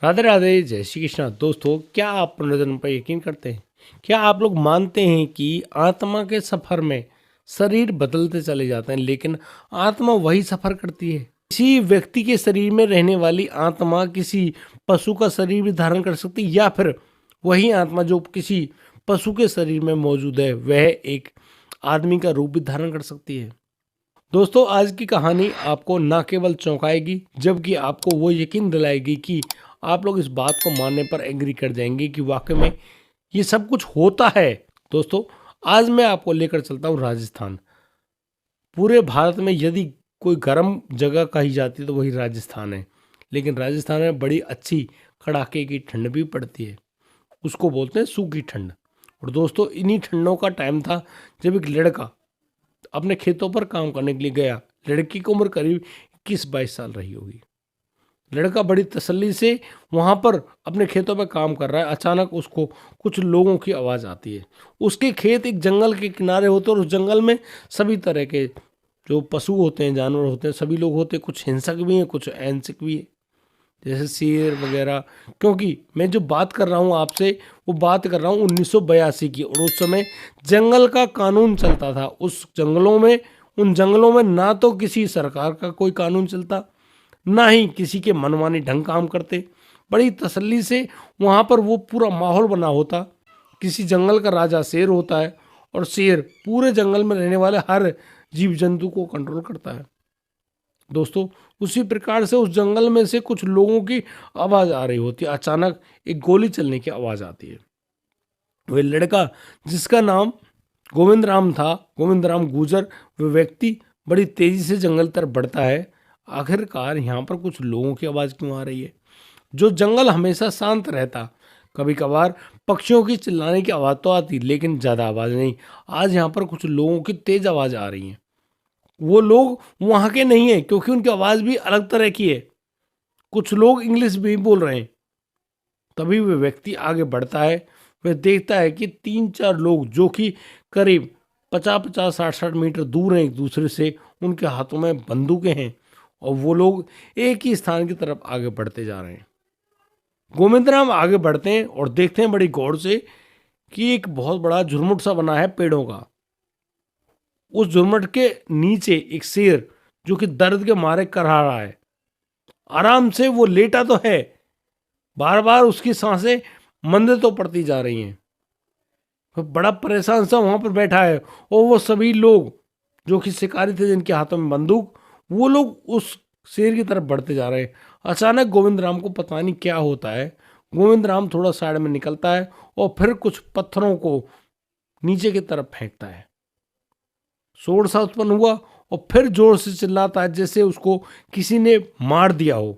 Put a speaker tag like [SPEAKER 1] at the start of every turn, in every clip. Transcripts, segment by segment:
[SPEAKER 1] राधे राधे, जय श्री कृष्णा। दोस्तों, क्या आप पुनर्जन्म पर यकीन करते हैं? क्या आप लोग मानते हैं कि आत्मा के सफर में शरीर बदलते चले जाते हैं, लेकिन आत्मा वही सफर करती है? किसी व्यक्ति के शरीर में रहने वाली आत्मा किसी पशु का शरीर भी धारण कर सकती है, या फिर वही आत्मा जो किसी पशु के शरीर में मौजूद है वह एक आदमी का रूप भी धारण कर सकती है? दोस्तों, आज की कहानी आपको न केवल चौंकाएगी, जबकि आपको वो यकीन दिलाएगी कि आप लोग इस बात को मानने पर एग्री कर जाएंगे कि वाकई में ये सब कुछ होता है। दोस्तों, आज मैं आपको लेकर चलता हूँ राजस्थान। पूरे भारत में यदि कोई गर्म जगह कही जाती है तो वही राजस्थान है, लेकिन राजस्थान में बड़ी अच्छी कड़ाके की ठंड भी पड़ती है। उसको बोलते हैं सूखी ठंड। और दोस्तों, इन्हीं ठंडों का टाइम था जब एक लड़का अपने खेतों पर काम करने के लिए गया। लड़की की उम्र करीब 21-22 साल रही होगी। लड़का बड़ी तसल्ली से वहां पर अपने खेतों पर काम कर रहा है। अचानक उसको कुछ लोगों की आवाज़ आती है। उसके खेत एक जंगल के किनारे होते हैं और उस जंगल में सभी तरह के जो पशु होते हैं, जानवर होते हैं, सभी लोग होते हैं। कुछ हिंसक भी हैं, कुछ अहिंसक भी हैं, जैसे शेर वगैरह। क्योंकि मैं जो बात कर रहा हूँ आपसे, वो बात कर रहा हूँ 1982 की, और उस समय जंगल का कानून चलता था। उन जंगलों में ना तो किसी सरकार का कोई कानून चलता, ना ही किसी के मनमानी ढंग काम करते। बड़ी तसल्ली से वहाँ पर वो पूरा माहौल बना होता। किसी जंगल का राजा शेर होता है, और शेर पूरे जंगल में रहने वाले हर जीव जंतु को कंट्रोल करता है। दोस्तों, उसी प्रकार से उस जंगल में से कुछ लोगों की आवाज़ आ रही होती है। अचानक एक गोली चलने की आवाज़ आती है। वह लड़का, जिसका नाम गोविंद राम था, गोविंद राम गुजर, वह व्यक्ति बड़ी तेजी से जंगल तरफ बढ़ता है। आखिरकार यहाँ पर कुछ लोगों की आवाज़ क्यों आ रही है? जो जंगल हमेशा शांत रहता, कभी कभार पक्षियों की चिल्लाने की आवाज़ तो आती, लेकिन ज़्यादा आवाज़ नहीं। आज यहाँ पर कुछ लोगों की तेज आवाज़ आ रही है। वो लोग वहाँ के नहीं है, क्योंकि उनकी आवाज़ भी अलग तरह की है। कुछ लोग इंग्लिश भी बोल रहे हैं। तभी वह व्यक्ति आगे बढ़ता है। वह देखता है कि 3-4 लोग, जो कि करीब 50-50, 60-60 मीटर दूर हैं एक दूसरे से, उनके हाथों में बंदूकें हैं, और वो लोग एक ही स्थान की तरफ आगे बढ़ते जा रहे हैं। गोविंद राम आगे बढ़ते हैं और देखते हैं बड़ी गौर से कि एक बहुत बड़ा झुरमुट सा बना है पेड़ों का। उस झुरमुट के नीचे एक शेर, जो कि दर्द के मारे करहा रहा है। आराम से वो लेटा तो है, बार बार उसकी सांसें मंद तो पड़ती जा रही हैं। वो बड़ा परेशान सा वहां पर बैठा है, और वो सभी लोग जो कि शिकारी थे, जिनके हाथों में बंदूक, वो लोग उस शेर की तरफ बढ़ते जा रहे हैं। अचानक गोविंद राम को पता नहीं क्या होता है। गोविंद राम थोड़ा साइड में निकलता है और फिर कुछ पत्थरों को नीचे की तरफ फेंकता है। शोर सा उत्पन्न हुआ, और फिर जोर से चिल्लाता है जैसे उसको किसी ने मार दिया हो।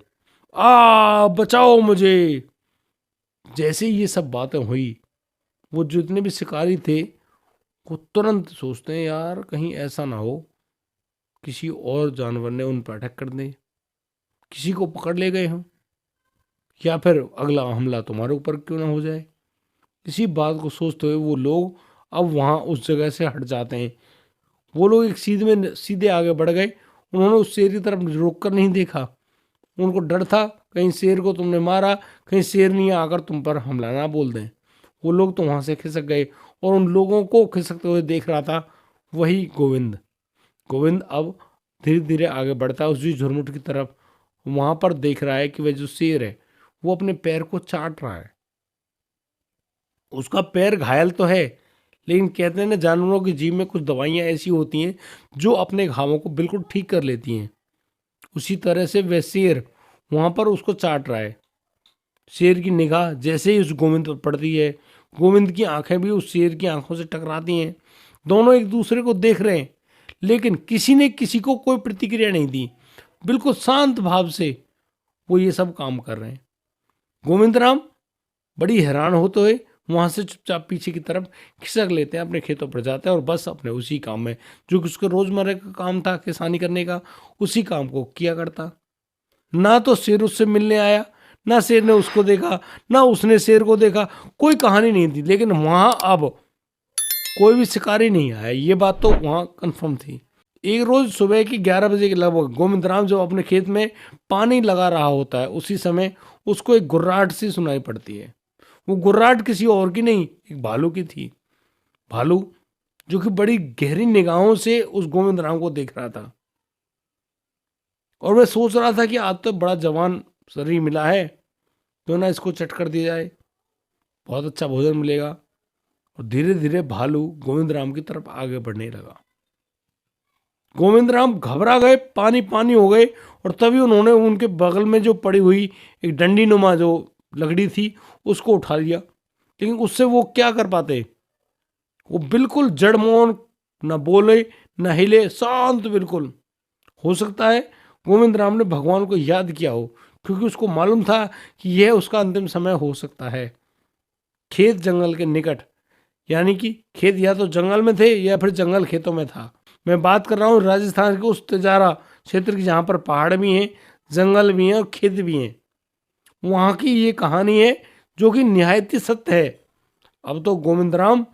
[SPEAKER 1] बचाओ मुझे! जैसे ये सब बातें हुई, वो जितने भी शिकारी थे वो तुरंत सोचते हैं, यार कहीं ऐसा ना हो किसी और जानवर ने उन पर अटैक कर दे, किसी को पकड़ ले गए हों, या फिर अगला हमला तुम्हारे ऊपर क्यों ना हो जाए। इसी बात को सोचते हुए वो लोग अब वहाँ उस जगह से हट जाते हैं। वो लोग एक सीधे आगे बढ़ गए। उन्होंने उस शेर की तरफ रोक कर नहीं देखा। उनको डर था कहीं शेर को तुमने मारा, कहीं शेर नहीं आकर तुम पर हमला ना बोल दें। वो लोग तो वहाँ से खिसक गए, और उन लोगों को खिसकते हुए देख रहा था वही गोविंद। गोविंद अब धीरे धीरे आगे बढ़ता है उसी झुरमुट की तरफ। वहाँ पर देख रहा है कि वह जो शेर है वो अपने पैर को चाट रहा है। उसका पैर घायल तो है, लेकिन कहते हैं ना, जानवरों के जीभ में कुछ दवाइयाँ ऐसी होती हैं जो अपने घावों को बिल्कुल ठीक कर लेती हैं। उसी तरह से वह शेर वहाँ पर उसको चाट रहा है। शेर की निगाह जैसे ही उस गोविंद पर पड़ती है, गोविंद की आंखें भी उस शेर की आंखों से टकराती हैं। दोनों एक दूसरे को देख रहे हैं, लेकिन किसी ने किसी को कोई प्रतिक्रिया नहीं दी। बिल्कुल शांत भाव से वो ये सब काम कर रहे हैं। गोविंद राम बड़ी हैरान होते हुए वहां से चुपचाप पीछे की तरफ खिसक लेते हैं, अपने खेतों पर जाते हैं, और बस अपने उसी काम में, जो कि उसके रोजमर्रा का काम था किसानी करने का, उसी काम को किया करता। ना तो शेर उससे मिलने आया, ना शेर ने उसको देखा, ना उसने शेर को देखा। कोई कहानी नहीं थी। लेकिन वहां अब कोई भी शिकारी नहीं आया, ये बात तो वहां कंफर्म थी। एक रोज सुबह के 11 बजे के लगभग गोविंद राम जब अपने खेत में पानी लगा रहा होता है, उसी समय उसको एक गुर्राहट सी सुनाई पड़ती है। वो गुर्राहट किसी और की नहीं, एक भालू की थी। भालू जो कि बड़ी गहरी निगाहों से उस गोविंद राम को देख रहा था, और वह सोच रहा था कि आज तो बड़ा जवान शरीर मिला है, क्यों ना इसको चट कर दिया जाए, बहुत अच्छा भोजन मिलेगा। और धीरे धीरे भालू गोविंद राम की तरफ आगे बढ़ने लगा। गोविंद राम घबरा गए, पानी पानी हो गए, और तभी उन्होंने उनके बगल में जो पड़ी हुई एक डंडी नुमा जो लकड़ी थी उसको उठा लिया। लेकिन उससे वो क्या कर पाते, वो बिल्कुल जड़मौन, न बोले न हिले, शांत बिल्कुल। हो सकता है गोविंद राम ने भगवान को याद किया हो, क्योंकि उसको मालूम था कि यह उसका अंतिम समय हो सकता है। खेत जंगल के निकट, यानी कि खेत या तो जंगल में थे या फिर जंगल खेतों में था। मैं बात कर रहा हूँ राजस्थान के उस तिजारा क्षेत्र की जहाँ पर पहाड़ भी हैं, जंगल भी हैं और खेत भी हैं। वहाँ की ये कहानी है जो कि निहायत ही सत्य है। अब तो गोविंद राम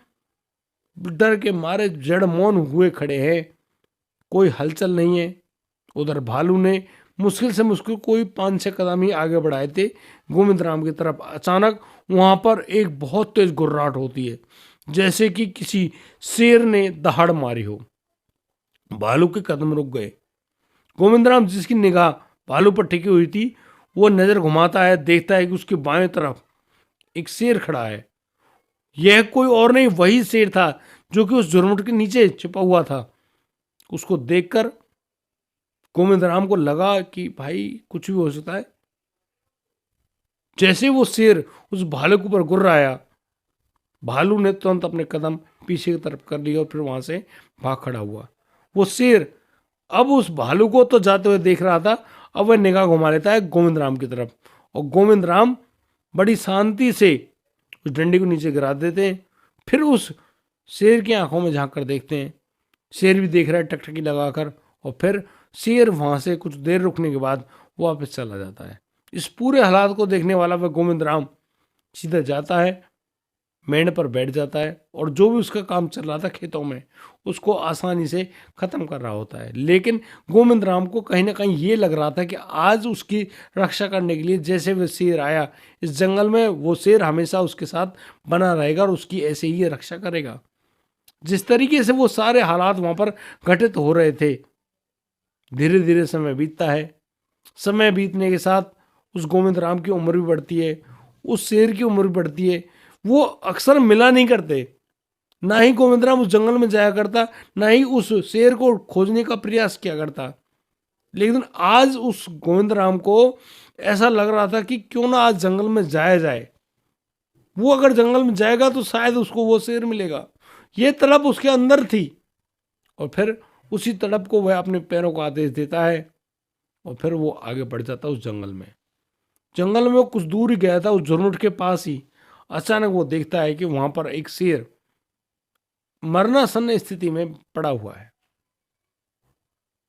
[SPEAKER 1] डर के मारे जड़ मौन हुए खड़े हैं, कोई हलचल नहीं है। उधर भालू ने मुश्किल से मुश्किल कोई 5-6 कदम ही आगे बढ़ाए थे गोविंद राम की तरफ। अचानक वहां पर एक बहुत तेज गुर्राहट होती है, जैसे कि किसी शेर ने दहाड़ मारी हो। भालू के कदम रुक गए। गोविंद राम जिसकी निगाह भालू पर टिकी हुई थी, वो नजर घुमाता है, देखता है कि उसकी बाएं तरफ एक शेर खड़ा है। यह कोई और नहीं, वही शेर था जो कि उस झुरमुट के नीचे छिपा हुआ था। उसको देखकर गोविंद राम को लगा कि भाई कुछ भी हो सकता है। जैसे वो शेर उस भालू के ऊपर गुर्राया, भालू ने तुरंत अपने कदम पीछे की तरफ कर लिए और फिर वहां से भाग खड़ा हुआ। वो शेर अब उस भालू को तो जाते हुए देख रहा था, अब वह निगाह घुमा लेता है गोविंद राम की तरफ, और गोविंद राम बड़ी शांति से उस डंडी को नीचे गिरा देते हैं। फिर उस शेर की आंखों में झांक कर देखते हैं। शेर भी देख रहा है टकटकी लगाकर, और फिर शेर वहां से कुछ देर रुकने के बाद वापस चला जाता है। इस पूरे हालात को देखने वाला वह गोविंद राम सीधा जाता है, मेंढ पर बैठ जाता है, और जो भी उसका काम चल रहा था खेतों में उसको आसानी से खत्म कर रहा होता है। लेकिन गोविंद राम को कहीं ना कहीं ये लग रहा था कि आज उसकी रक्षा करने के लिए जैसे वह शेर आया इस जंगल में, वो शेर हमेशा उसके साथ बना रहेगा और उसकी ऐसे ही रक्षा करेगा। जिस तरीके से वो सारे हालात वहां पर घटित हो रहे थे, धीरे धीरे समय बीतता है। समय बीतने के साथ उस गोविंद राम की उम्र भी बढ़ती है, उस शेर की उम्र भी बढ़ती है। वो अक्सर मिला नहीं करते, ना ही गोविंद राम उस जंगल में जाया करता, ना ही उस शेर को खोजने का प्रयास किया करता। लेकिन आज उस गोविंद राम को ऐसा लग रहा था कि क्यों ना आज जंगल में जाया जाए। वो अगर जंगल में जाएगा तो शायद उसको वो शेर मिलेगा। ये तड़प उसके अंदर थी, और फिर उसी तड़प को वह अपने पैरों को आदेश देता है, और फिर वो आगे बढ़ जाता है उस जंगल में। जंगल में वो कुछ दूर ही गया था, उस झुरमुट के पास ही अचानक वो देखता है कि वहां पर एक शेर मरणासन्न स्थिति में पड़ा हुआ है।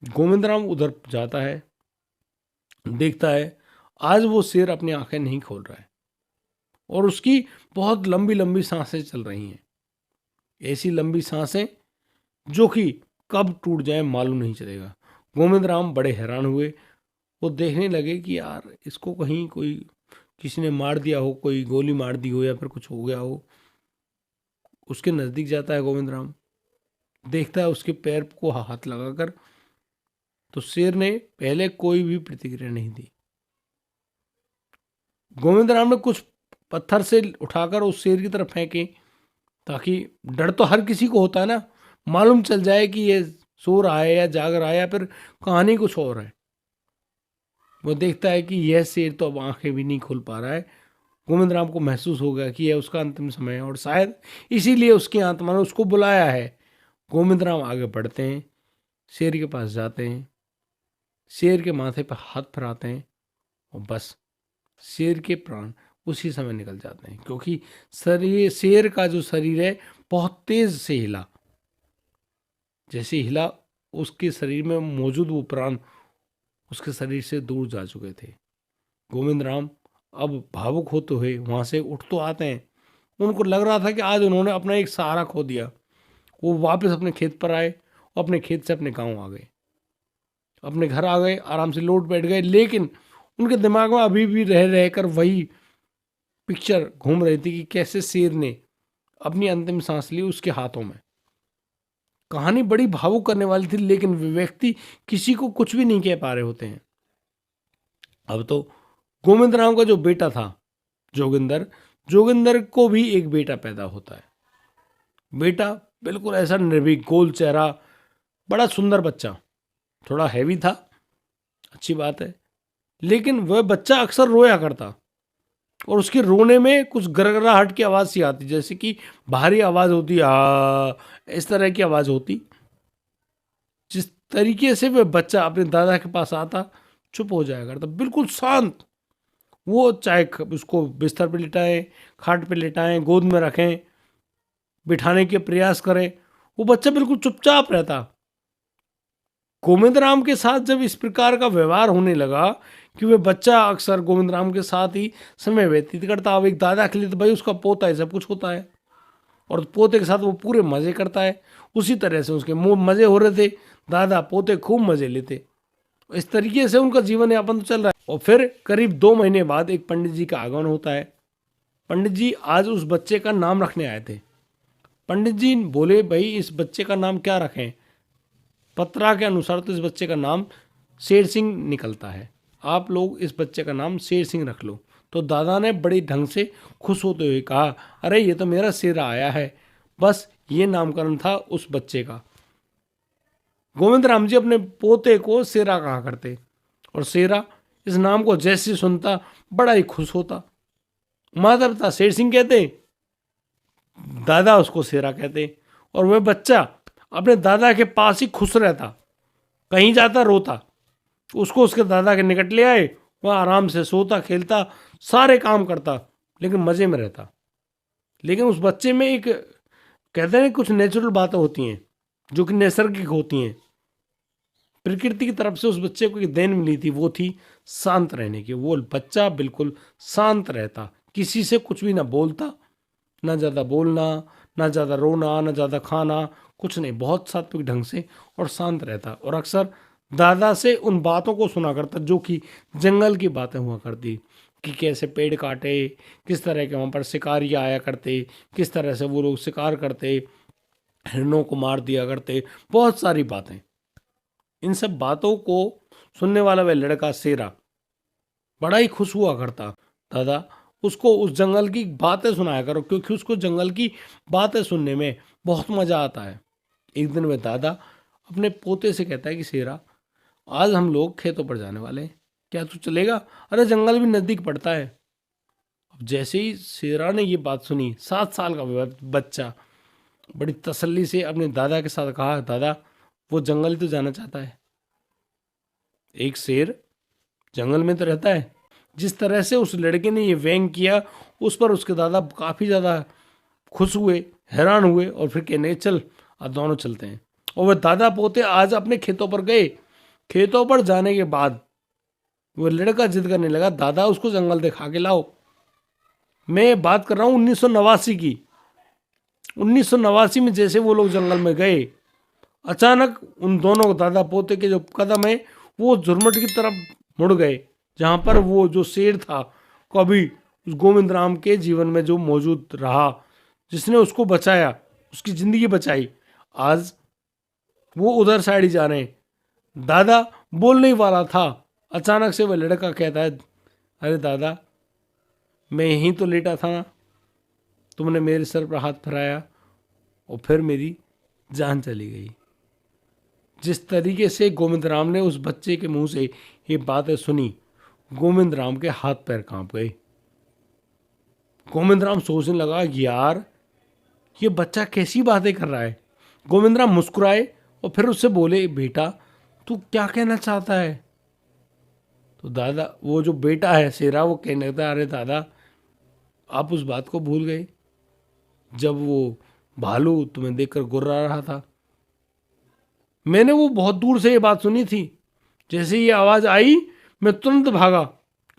[SPEAKER 1] गोविंद राम उधर जाता है, देखता है आज वो शेर अपनी आंखें नहीं खोल रहा है, और उसकी बहुत लंबी लंबी सांसें चल रही हैं। ऐसी लंबी सांसें जो कि कब टूट जाए मालूम नहीं चलेगा। गोविंद राम बड़े हैरान हुए। वो देखने लगे कि यार इसको कहीं कोई किसी ने मार दिया हो, कोई गोली मार दी हो या फिर कुछ हो गया हो। उसके नजदीक जाता है गोविंद राम, देखता है उसके पैर को हाथ लगाकर, तो शेर ने पहले कोई भी प्रतिक्रिया नहीं दी। गोविंद राम ने कुछ पत्थर से उठाकर उस शेर की तरफ फेंके, ताकि डर तो हर किसी को होता है ना, मालूम चल जाए कि ये सो रहा है या जाग रहा है या फिर कहानी कुछ और है। वो देखता है कि यह शेर तो अब आंखें भी नहीं खोल पा रहा है। गोविंद राम को महसूस हो गया कि यह उसका अंतिम समय है, और शायद इसीलिए उसकी आत्मा ने उसको बुलाया है। गोविंद राम आगे बढ़ते हैं, शेर के पास जाते हैं, शेर के माथे पर हाथ फिराते हैं, और बस शेर के प्राण उसी समय निकल जाते हैं, क्योंकि शरीर शेर का जो शरीर है बहुत तेज से हिला। जैसे हिला, उसके शरीर में मौजूद वो प्राण उसके शरीर से दूर जा चुके थे। गोविंद राम अब भावुक होते हुए वहां से उठ तो आते हैं। उनको लग रहा था कि आज उन्होंने अपना एक सहारा खो दिया। वो वापस अपने खेत पर आए और अपने खेत से अपने गांव आ गए, अपने घर आ गए, आराम से लौट बैठ गए। लेकिन उनके दिमाग में अभी भी रह रहकर वही पिक्चर घूम रही थी कि कैसे शेर ने अपनी अंतिम सांस ली उसके हाथों में। कहानी बड़ी भावुक करने वाली थी, लेकिन वे व्यक्ति किसी को कुछ भी नहीं कह पा रहे होते हैं। अब तो गोविंद राम का जो बेटा था जोगिंदर, जोगिंदर को भी एक बेटा पैदा होता है। बेटा बिल्कुल ऐसा निर्भीक, गोल चेहरा, बड़ा सुंदर बच्चा, थोड़ा हैवी था, अच्छी बात है, लेकिन वह बच्चा अक्सर रोया करता और उसके रोने में कुछ गरगराहट की आवाज़ सी आती, जैसे कि भारी आवाज़ होती, इस तरह की आवाज़ होती। जिस तरीके से वह बच्चा अपने दादा के पास आता, चुप हो जाया करता, बिल्कुल शांत। वो चाहे उसको बिस्तर पे लिटाएं, खाट पे लिटाएं, गोद में रखें, बिठाने के प्रयास करें, वो बच्चा बिल्कुल चुपचाप रहता। गोविंद राम के साथ जब इस प्रकार का व्यवहार होने लगा कि वह बच्चा अक्सर गोविंद राम के साथ ही समय व्यतीत करता, अब एक दादा के लिए तो भाई उसका पोता है, सब कुछ होता है, और पोते के साथ वो पूरे मज़े करता है। उसी तरह से उसके मज़े हो रहे थे, दादा पोते खूब मज़े लेते। इस तरीके से उनका जीवन यापन तो चल रहा है। और फिर करीब 2 महीने बाद एक पंडित जी का आगमन होता है। पंडित जी आज उस बच्चे का नाम रखने आए थे। पंडित जी बोले, भाई इस बच्चे का नाम क्या रखें? पत्रा के अनुसार तो इस बच्चे का नाम शेर सिंह निकलता है, आप लोग इस बच्चे का नाम शेर सिंह रख लो। तो दादा ने बड़े ढंग से खुश होते हुए कहा, अरे ये तो मेरा शेरा आया है। बस ये नामकरण था उस बच्चे का। गोविंद राम जी अपने पोते को शेरा कहा करते, और शेरा इस नाम को जैसे सुनता बड़ा ही खुश होता। माता पिता शेर सिंह कहते, दादा उसको शेरा कहते, और वह बच्चा अपने दादा के पास ही खुश रहता, कहीं जाता रोता, उसको उसके दादा के निकट ले आए, वह आराम से सोता, खेलता, सारे काम करता, लेकिन मज़े में रहता। लेकिन उस बच्चे में एक, कहते हैं कुछ नेचुरल बातें होती हैं जो कि नैसर्गिक होती हैं। प्रकृति की तरफ से उस बच्चे को एक देन मिली थी, वो थी शांत रहने की। वो बच्चा बिल्कुल शांत रहता, किसी से कुछ भी ना बोलता, ना ज़्यादा बोलना, ना ज़्यादा रोना, ना ज़्यादा खाना, कुछ नहीं, बहुत सात्विक ढंग से और शांत रहता। और अक्सर दादा से उन बातों को सुना करता जो कि जंगल की बातें हुआ करती, कि कैसे पेड़ काटे, किस तरह के वहाँ पर शिकारी आया करते, किस तरह से वो लोग शिकार करते, हिरणों को मार दिया करते, बहुत सारी बातें। इन सब बातों को सुनने वाला वह लड़का शेरा बड़ा ही खुश हुआ करता। दादा उसको उस जंगल की बातें सुनाया करो, क्योंकि उसको जंगल की बातें सुनने में बहुत मज़ा आता है। एक दिन वह दादा अपने पोते से कहता है कि शेरा, आज हम लोग खेतों पर जाने वाले हैं, क्या तू चलेगा? अरे जंगल भी नज़दीक पड़ता है। अब जैसे ही शेरा ने ये बात सुनी, 7 साल का बच्चा बड़ी तसल्ली से अपने दादा के साथ कहा, दादा वो जंगल ही तो जाना चाहता है, एक शेर जंगल में तो रहता है। जिस तरह से उस लड़के ने ये व्यंग किया, उस पर उसके दादा काफ़ी ज़्यादा खुश हुए, हैरान हुए, और फिर कहने चल अब दोनों चलते हैं। और वह दादा पोते आज अपने खेतों पर गए। खेतों पर जाने के बाद वह लड़का जिद करने लगा, दादा उसको जंगल दिखा के लाओ। मैं बात कर रहा हूँ 1989 की। 1989 में जैसे वो लोग जंगल में गए, अचानक उन दोनों दादा पोते के जो कदम है वो झुरमुट की तरफ मुड़ गए, जहाँ पर वो जो शेर था, कभी उस गोविंद राम के जीवन में जो मौजूद रहा, जिसने उसको बचाया, उसकी ज़िंदगी बचाई, आज वो उधर साइड ही जा रहे हैं। दादा बोलने ही वाला था, अचानक से वह लड़का कहता है, अरे दादा मैं यहीं तो लेटा था ना, तुमने मेरे सर पर हाथ फिराया और फिर मेरी जान चली गई। जिस तरीके से गोविंद राम ने उस बच्चे के मुंह से ये बातें सुनी, गोविंद राम के हाथ पैर कांप गए। गोविंद राम सोचने लगा, यार ये बच्चा कैसी बातें कर रहा है। गोविंद राम मुस्कुराए और फिर उससे बोले, बेटा तू क्या कहना चाहता है? तो दादा, वो जो बेटा है शेरा, वो कहने लगता, अरे दादा आप उस बात को भूल गए जब वो भालू तुम्हें देखकर गुर्रा रहा था। मैंने वो बहुत दूर से ये बात सुनी थी, जैसे ये आवाज़ आई मैं तुरंत भागा,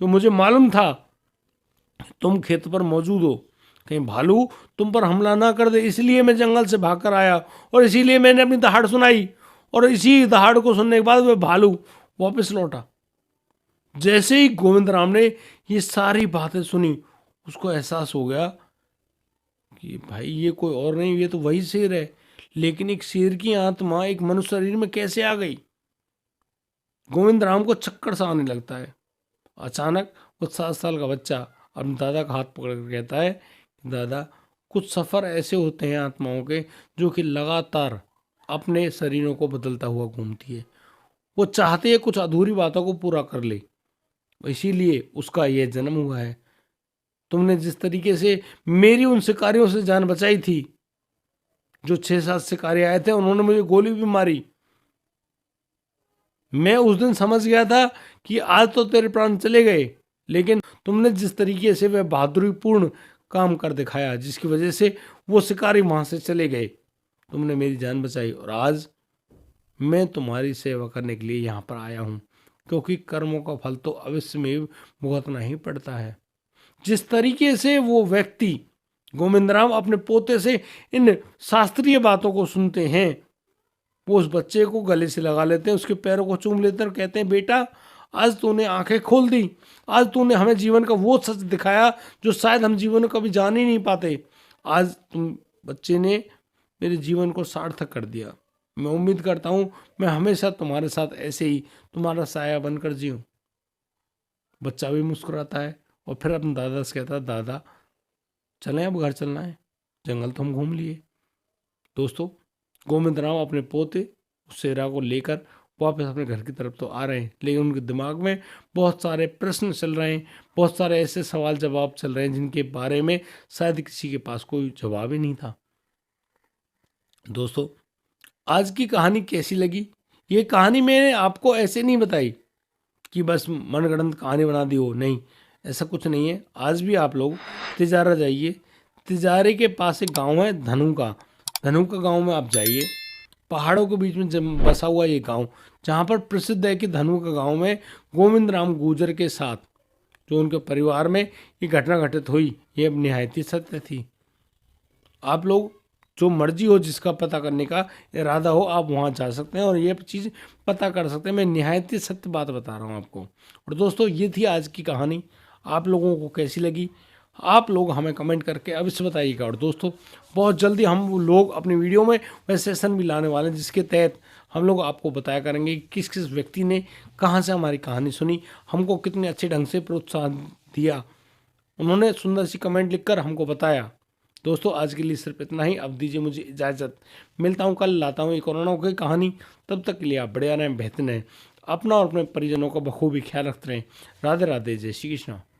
[SPEAKER 1] तो मुझे मालूम था तुम खेत पर मौजूद हो, कहीं भालू तुम पर हमला ना कर दे, इसलिए मैं जंगल से भागकर आया, और इसीलिए मैंने अपनी दहाड़ सुनाई, और इसी दहाड़ को सुनने के बाद वह भालू वापस लौटा। जैसे ही गोविंद राम ने ये सारी बातें सुनी, उसको एहसास हो गया कि भाई ये कोई और नहीं, ये तो वही शेर है। लेकिन एक शेर की आत्मा एक मनुष्य शरीर में कैसे आ गई? गोविंद राम को चक्कर सा आने लगता है। अचानक वो 7 साल का बच्चा अपने दादा का हाथ पकड़ कर कहता है, दादा, कुछ सफ़र ऐसे होते हैं आत्माओं के जो कि लगातार अपने शरीरों को बदलता हुआ घूमती है। वो चाहती है कुछ अधूरी बातों को पूरा कर ले, इसीलिए उसका यह जन्म हुआ है। तुमने जिस तरीके से मेरी उन शिकारियों से जान बचाई थी, जो 6-7 शिकारी आए थे, उन्होंने मुझे गोली भी मारी, मैं उस दिन समझ गया था कि आज तो तेरे प्राण चले गए। लेकिन तुमने जिस तरीके से वह बहादुरीपूर्ण काम कर दिखाया, जिसकी वजह से वो शिकारी वहां से चले गए, तुमने मेरी जान बचाई, और आज मैं तुम्हारी सेवा करने के लिए यहाँ पर आया हूँ, क्योंकि कर्मों का फल तो अवश्य में भुगतना ही पड़ता है। जिस तरीके से वो व्यक्ति गोविंद राम अपने पोते से इन शास्त्रीय बातों को सुनते हैं, वो उस बच्चे को गले से लगा लेते हैं, उसके पैरों को चूम लेते हैं और कहते हैं, बेटा, आज तूने आंखें खोल दी, आज तूने हमें जीवन का वो सच दिखाया जो शायद हम जीवन में कभी जान ही नहीं पाते। आज तुम बच्चे ने मेरे जीवन को सार्थक कर दिया। मैं उम्मीद करता हूँ मैं हमेशा तुम्हारे साथ ऐसे ही तुम्हारा साया बनकर जीऊँ। बच्चा भी मुस्कुराता है और फिर अपने दादा से कहता है, दादा, चलें, अब घर चलना है, जंगल तो हम घूम लिए। दोस्तों, गोविंद राम अपने पोते उस शेरा को लेकर वापस अपने घर की तरफ तो आ रहे हैं, लेकिन उनके दिमाग में बहुत सारे प्रश्न चल रहे हैं, बहुत सारे ऐसे सवाल जवाब चल रहे हैं जिनके बारे में शायद किसी के पास कोई जवाब ही नहीं था। दोस्तों, आज की कहानी कैसी लगी? ये कहानी मैंने आपको ऐसे नहीं बताई कि बस मनगढ़ंत कहानी बना दी हो, नहीं, ऐसा कुछ नहीं है। आज भी आप लोग तिजारा जाइए, तिजारे के पास एक गांव है धनुका, धनुका गांव में आप जाइए। पहाड़ों के बीच में बसा हुआ ये गांव, जहाँ पर प्रसिद्ध है कि धनुका गांव में गोविंद राम गुर्जर के साथ जो उनके परिवार में ये घटना घटित हुई, ये अब निहायती सत्य थी। आप लोग जो मर्जी हो, जिसका पता करने का इरादा हो, आप वहाँ जा सकते हैं और ये चीज़ पता कर सकते हैं। मैं निहायत ही सत्य बात बता रहा हूँ आपको। और दोस्तों, ये थी आज की कहानी। आप लोगों को कैसी लगी, आप लोग हमें कमेंट करके अवश्य बताइएगा। और दोस्तों, बहुत जल्दी हम लोग अपनी वीडियो में वह सेशन भी लाने वाले हैं, जिसके तहत हम लोग आपको बताया करेंगे कि किस किस व्यक्ति ने कहाँ से हमारी कहानी सुनी, हमको कितने अच्छे ढंग से प्रोत्साहन दिया, उन्होंने सुंदर सी कमेंट लिखकर हमको बताया। दोस्तों, आज के लिए सिर्फ इतना ही। अब दीजिए मुझे इजाज़त। मिलता हूँ कल, लाता हूँ एक कोरोना की कहानी। तब तक के लिए आप बढ़िया रहें, बेहतर रहें, अपना और अपने परिजनों का बखूबी ख्याल रखते रहें। राधे राधे, जय श्री कृष्ण।